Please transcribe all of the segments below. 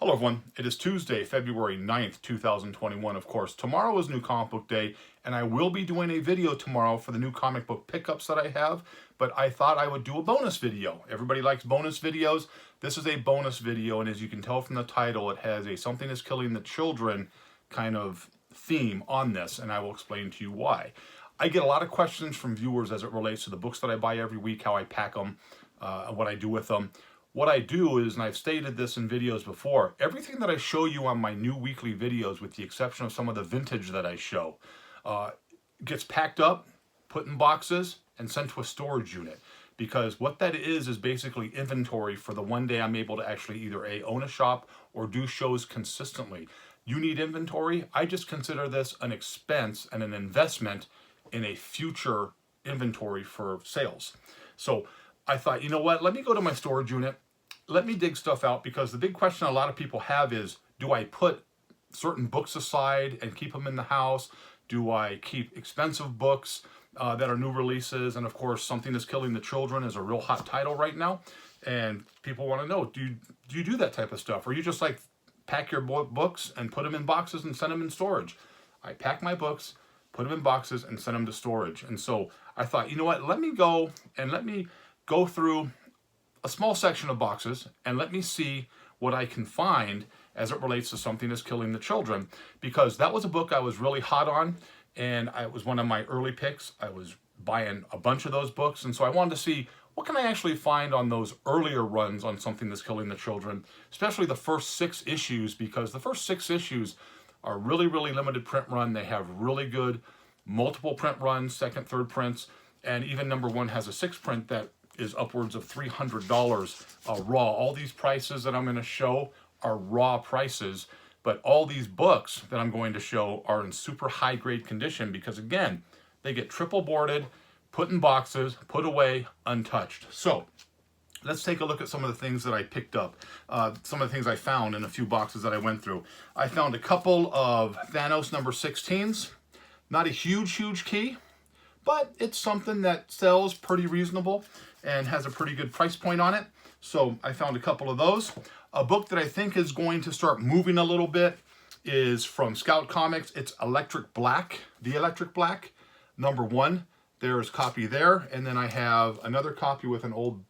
Hello everyone, it is Tuesday, February 9th, 2021. Of course, tomorrow is New Comic Book Day, and I will be doing a video tomorrow for the new comic book pickups that I have, but I thought I would do a bonus video. Everybody likes bonus videos. This is a bonus video, and as you can tell from the title, it has a something is killing the children kind of theme on this, and I will explain to you why. I get a lot of questions from viewers as it relates to the books that I buy every week, how I pack them, what I do with them. What I do is, and I've stated this in videos before, everything that I show you on my new weekly videos, with the exception of some of the vintage that I show, gets packed up, put in boxes, and sent to a storage unit. Because what that is basically inventory for the one day I'm able to actually either A, own a shop or do shows consistently. You need inventory. I just consider this an expense and an investment in a future inventory for sales. So I thought, you know what, let me go to my storage unit. Let me dig stuff out, because the big question a lot of people have is, do I put certain books aside and keep them in the house? Do I keep expensive books that are new releases? And of course, Something That's Killing the Children is a real hot title right now. And people want to know, do you do that type of stuff? Or you just like pack your books and put them in boxes and send them in storage? I pack my books, put them in boxes, and send them to storage. And so I thought, you know what, let me go through a small section of boxes and let me see what I can find as it relates to Something That's Killing the Children, because that was a book I was really hot on, and it was one of my early picks. I was buying a bunch of those books, and so I wanted to see what can I actually find on those earlier runs on Something That's Killing the Children, especially the first 6 issues, because the first 6 issues are really, really limited print run. They have really good multiple print runs, second, third prints, and even number 1 has a 6th print that is upwards of $300 raw. All these prices that I'm going to show are raw prices, but all these books that I'm going to show are in super high grade condition, because again, they get triple boarded, put in boxes, put away, untouched. So let's take a look at some of the things that I picked up, some of the things I found in a few boxes that I went through. I found a couple of Thanos number 16s, not a huge key, but it's something that sells pretty reasonable and has a pretty good price point on it. So I found a couple of those. A book that I think is going to start moving a little bit is from Scout Comics. It's Electric Black, The Electric Black, number 1. There's a copy there. And then I have another copy with an old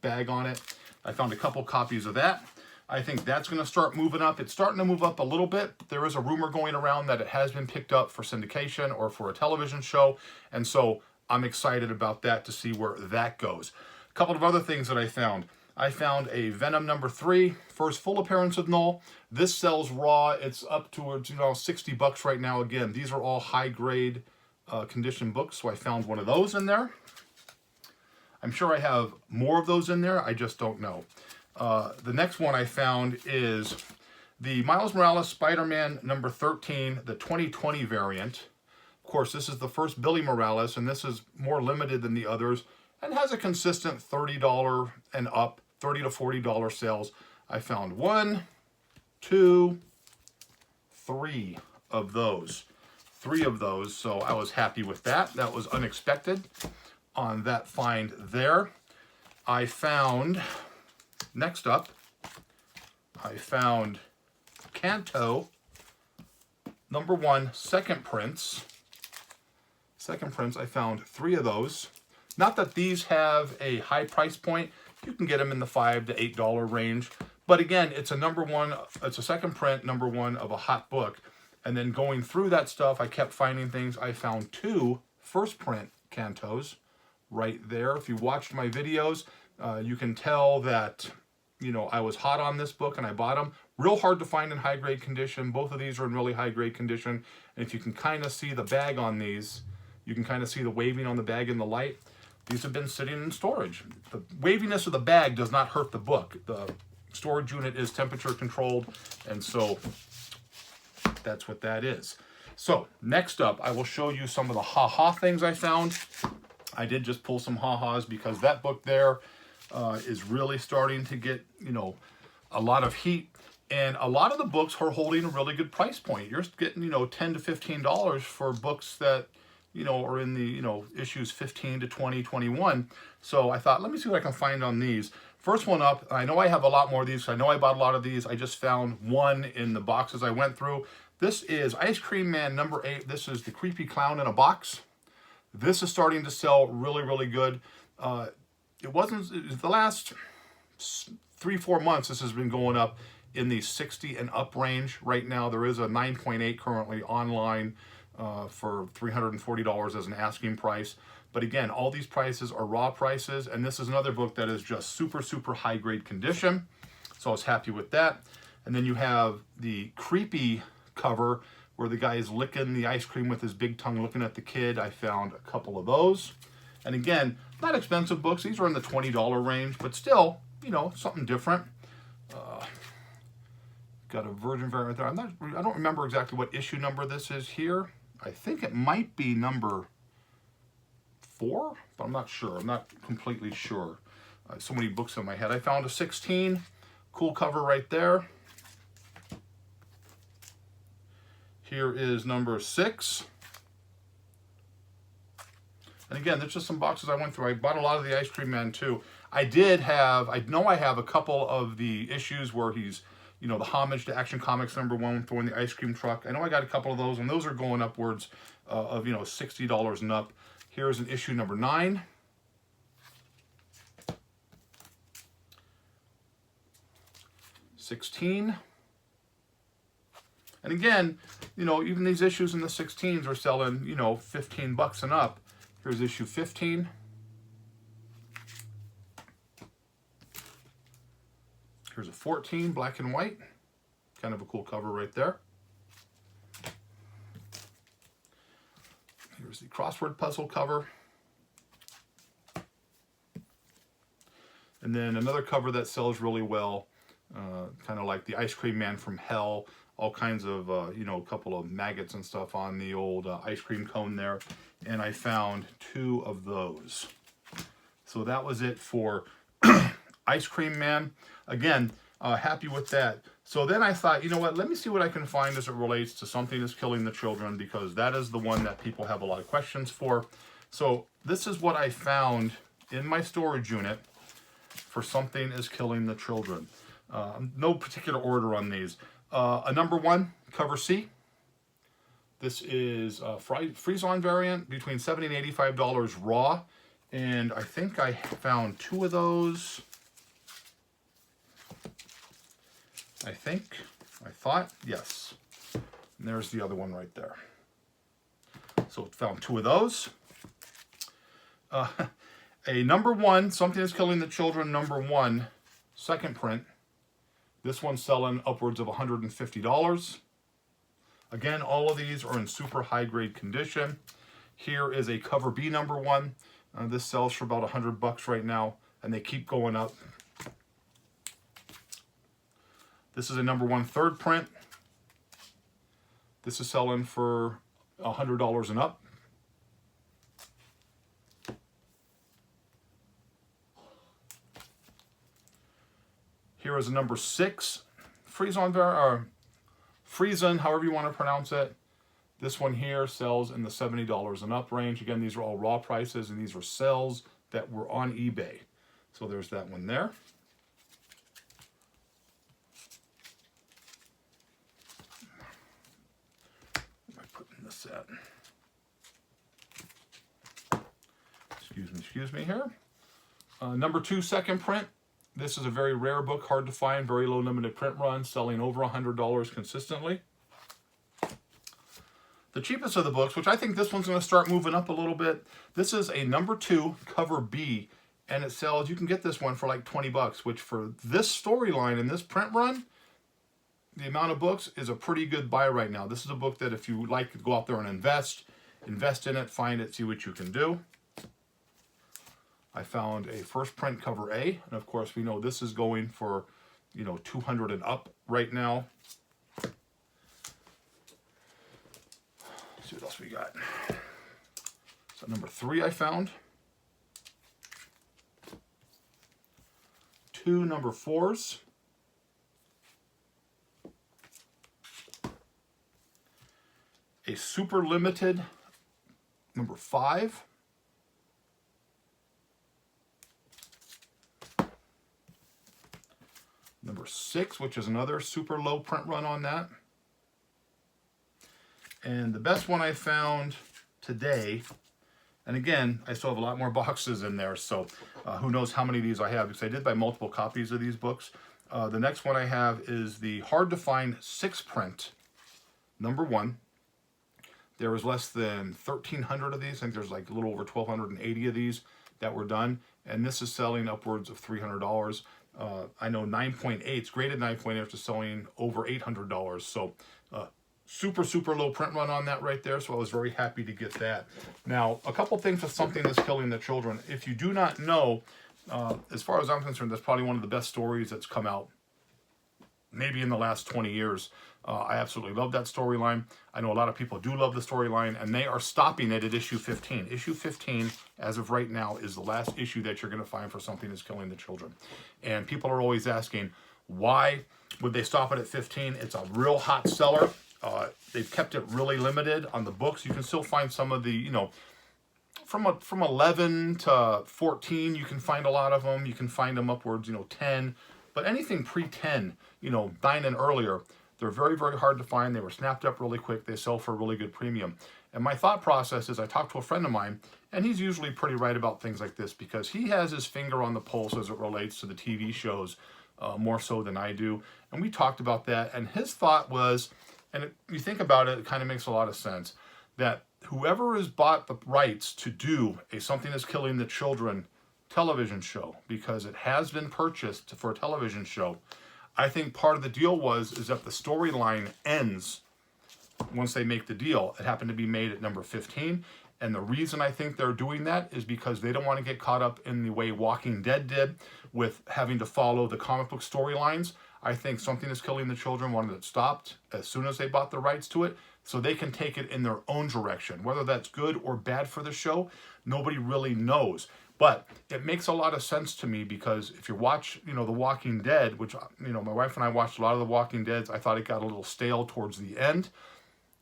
bag on it. I found a couple copies of that. I think that's going to start moving up. It's starting to move up a little bit. There is a rumor going around that it has been picked up for syndication or for a television show. And so I'm excited about that to see where that goes. A couple of other things that I found. I found a Venom number 3, first full appearance of Null. This sells raw. It's up towards, $60 right now. Again, these are all high grade condition books. So I found one of those in there. I'm sure I have more of those in there. I just don't know. The next one I found is the Miles Morales Spider-Man number 13, the 2020 variant. Of course, this is the first Billy Morales, and this is more limited than the others, and has a consistent $30 and up, $30 to $40 sales. I found 1, 2, 3 of those. 3 of those, so I was happy with that. That was unexpected on that find there. I found, next up, I found Kanto number 1, second prints. I found 3 of those. Not that these have a high price point. You can get them in the $5 to $8 range. But again, it's a number 1, it's a second print, number 1 of a hot book. And then going through that stuff, I kept finding things. I found 2 first print Kantos right there. If you watched my videos, you can tell that, I was hot on this book and I bought them. Real hard to find in high grade condition. Both of these are in really high grade condition. And if you can kind of see the bag on these, you can kind of see the waving on the bag in the light. These have been sitting in storage. The waviness of the bag does not hurt the book. The storage unit is temperature controlled, and so that's what that is. So next up, I will show you some of the ha-ha things I found. I did just pull some ha-has because that book there is really starting to get, a lot of heat. And a lot of the books are holding a really good price point. You're getting, $10 to $15 for books that, are in the, issues 15 to 20, 21. So I thought, let me see what I can find on these. First one up, I know I have a lot more of these. I know I bought a lot of these. I just found one in the boxes I went through. This is Ice Cream Man number 8. This is the Creepy Clown in a box. This is starting to sell really, really good. It wasn't the last 3-4 months. This has been going up in the 60 and up range. Right now, there is a 9.8 currently online for $340 as an asking price. But again, all these prices are raw prices, and this is another book that is just super, super high grade condition. So I was happy with that. And then you have the creepy cover where the guy is licking the ice cream with his big tongue looking at the kid. I found a couple of those. And again, not expensive books. These are in the $20 range, but still, you know, something different. Got a Virgin variant there. I don't remember exactly what issue number this is here. I think it might be number 4, but I'm not sure. I'm not completely sure. So many books in my head. I found a 16. Cool cover right there. Here is number 6. And again, there's just some boxes I went through. I bought a lot of the Ice Cream Man too. I know I have a couple of the issues where he's, you know, the homage to Action Comics #1 throwing the ice cream truck. I know I got a couple of those, and those are going upwards of, you know, $60 and up. Here's an issue number 9. $16. And again, you know, even these issues in the 16s are selling, you know, $15 and up. Here's issue 15. Here's a 14, black and white. Kind of a cool cover right there. Here's the crossword puzzle cover. And then another cover that sells really well, kind of like the Ice Cream Man from Hell. All kinds of, you know, a couple of maggots and stuff on the old ice cream cone there. And I found 2 of those. So that was it for Ice Cream Man. Again, happy with that. So then I thought, you know what, let me see what I can find as it relates to Something is Killing the Children, because that is the one that people have a lot of questions for. So this is what I found in my storage unit for Something is Killing the Children. No particular order on these. A number 1, cover C. This is a freeze-on variant, between $70 and $85 raw. And I think I found 2 of those. I thought, yes. And there's the other one right there. So found 2 of those. A number 1, Something is Killing the Children, number 1, second print. This one's selling upwards of $150. Again, all of these are in super high grade condition. Here is a cover B number 1. This sells for about $100 right now, and they keep going up. This is a number 1 third print. This is selling for $100 and up. Here is a number 6 freeze-on, or freeze-on, however you want to pronounce it. This one here sells in the $70 and up range. Again, these are all raw prices, and these are sales that were on eBay. So there's that one there. What am I putting this at? Excuse me here. Number 2 second print. This is a very rare book, hard to find, very low limited print run, selling over $100 consistently. The cheapest of the books, which I think this one's going to start moving up a little bit. This is a number 2 cover B, and it sells, you can get this one for like $20, which for this storyline and this print run, the amount of books is a pretty good buy right now. This is a book that if you like to go out there and invest in it, find it, see what you can do. I found a first print cover A, and of course we know this is going for, you know, $200 and up right now. Let's see what else we got. So number 3 I found. 2 number 4s. A super limited number 5. 6, which is another super low print run on that. And the best one I found today, and again, I still have a lot more boxes in there, so who knows how many of these I have, because I did buy multiple copies of these books. The next one I have is the hard to find 6 print, number 1. There was less than 1,300 of these. I think there's like a little over 1,280 of these that were done, and this is selling upwards of $300. I know 9.8s, graded 9.8s, is selling over $800. So super low print run on that right there. So I was very happy to get that. Now, a couple things with Something That's Killing the Children. If you do not know, as far as I'm concerned, that's probably one of the best stories that's come out maybe in the last 20 years. I absolutely love that storyline. I know a lot of people do love the storyline, and they are stopping it at issue 15. Issue 15, as of right now, is the last issue that you're going to find for Something That's Killing the Children. And people are always asking, why would they stop it at 15? It's a real hot seller. They've kept it really limited on the books. You can still find some of the, you know, from 11 to 14, you can find a lot of them. You can find them upwards, you know, 10. But anything pre-10, you know, 9 and earlier, they're very hard to find. They were snapped up really quick. They sell for a really good premium. And my thought process is, I talked to a friend of mine, and he's usually pretty right about things like this because he has his finger on the pulse as it relates to the TV shows, more so than I do. And we talked about that, and his thought was, and you think about it, it kind of makes a lot of sense, that whoever has bought the rights to do a Something That's Killing the Children television show, because it has been purchased for a television show, I think part of the deal is that the storyline ends once they make the deal. It happened to be made at number 15, and the reason I think they're doing that is because they don't want to get caught up in the way Walking Dead did with having to follow the comic book storylines. I think Something That's Killing the Children wanted it stopped as soon as they bought the rights to it, so they can take it in their own direction. Whether that's good or bad for the show, nobody really knows. But it makes a lot of sense to me because if you watch, you know, The Walking Dead, which, you know, my wife and I watched a lot of The Walking Dead, I thought it got a little stale towards the end.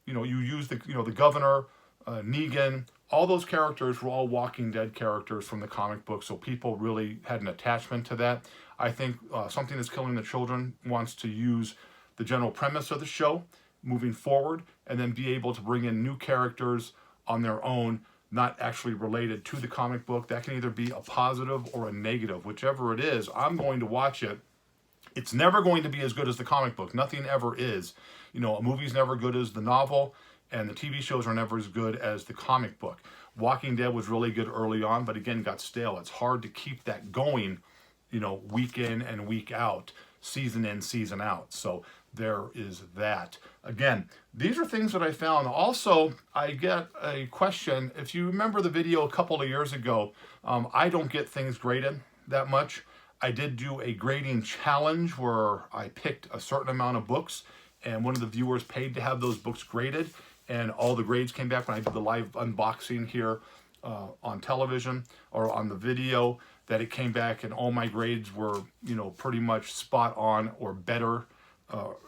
You know, you use the, you know, the governor, Negan, all those characters were all Walking Dead characters from the comic book, so people really had an attachment to that. I think Something That's Killing the Children wants to use the general premise of the show moving forward and then be able to bring in new characters on their own, not actually related to the comic book. That can either be a positive or a negative. Whichever it is, I'm going to watch it. It's never going to be as good as the comic book. Nothing ever is. You know, a movie's never good as the novel, and the TV shows are never as good as the comic book. Walking Dead was really good early on, but again, got stale. It's hard to keep that going, you know, week in and week out, season in, season out. So there is that. Again, these are things that I found. Also, I get a question. If you remember the video a couple of years ago, I don't get things graded that much. I did do a grading challenge where I picked a certain amount of books, and one of the viewers paid to have those books graded, and all the grades came back when I did the live unboxing here on television or on the video, that it came back and all my grades were, you know, pretty much spot on or better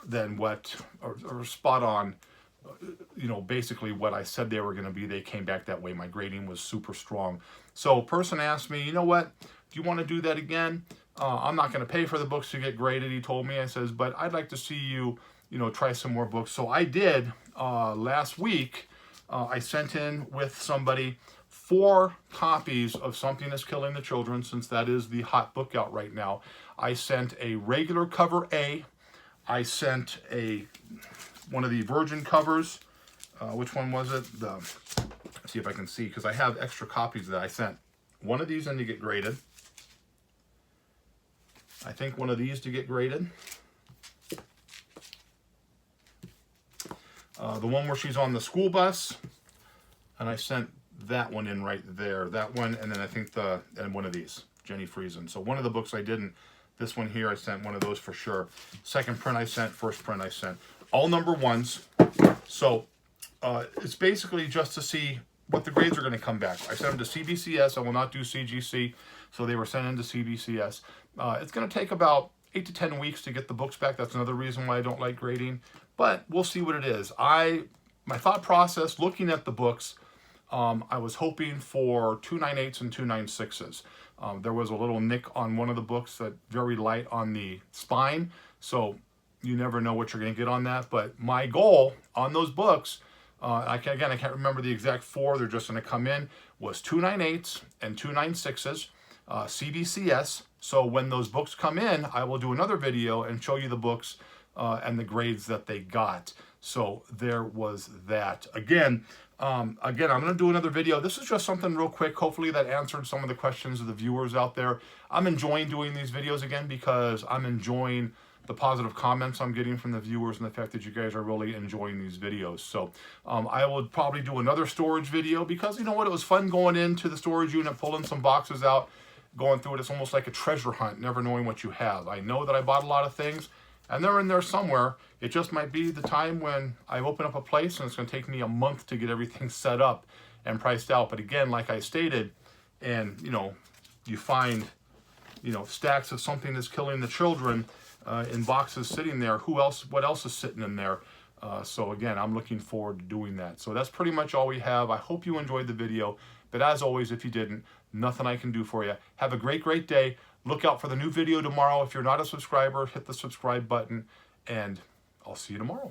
than what, or spot on, you know, basically what I said they were going to be. They came back that way. My grading was super strong. So a person asked me, you know what, do you want to do that again? I'm not going to pay for the books to get graded, he told me. I says, but I'd like to see you, you know, try some more books. So I did last week. I sent in with somebody 4 copies of Something That's Killing the Children, since that is the hot book out right now. I sent a regular cover A. I sent one of the Virgin covers. Which one was it? Let's see if I can see, because I have extra copies that I sent. One of these in to get graded. I think one of these to get graded. The one where she's on the school bus, and I sent that one in right there. That one, and then I think and one of these, Jenny Friesen. So one of the books I didn't. This one here, I sent one of those for sure. Second print I sent, first print I sent. All number 1s. So it's basically just to see what the grades are going to come back. I sent them to CBCS. I will not do CGC. So they were sent into CBCS. It's going to take about 8 to 10 weeks to get the books back. That's another reason why I don't like grading. But we'll see what it is. My thought process, looking at the books, I was hoping for 298s and 296s. There was a little nick on one of the books, that very light on the spine. So you never know what you're going to get on that. But my goal on those books, I can't remember the exact four, they're just going to come in, was 298s and 296s, CBCS. So when those books come in, I will do another video and show you the books and the grades that they got. So there was that. Again, I'm going to do another video. This is just something real quick. Hopefully that answered some of the questions of the viewers out there. I'm enjoying doing these videos again because I'm enjoying the positive comments I'm getting from the viewers and the fact that you guys are really enjoying these videos. So I will probably do another storage video because, you know what, it was fun going into the storage unit, pulling some boxes out, going through it. It's almost like a treasure hunt, never knowing what you have. I know that I bought a lot of things and they're in there somewhere. It just might be the time when I open up a place and it's going to take me a month to get everything set up and priced out. But again, like I stated, and you find stacks of something that's killing the children in boxes sitting there. What else is sitting in there? So again, I'm looking forward to doing that. So that's pretty much all we have. I hope you enjoyed the video, but as always, if you didn't, nothing I can do for you. Have a great day. Look out for the new video tomorrow. If you're not a subscriber, hit the subscribe button, and I'll see you tomorrow.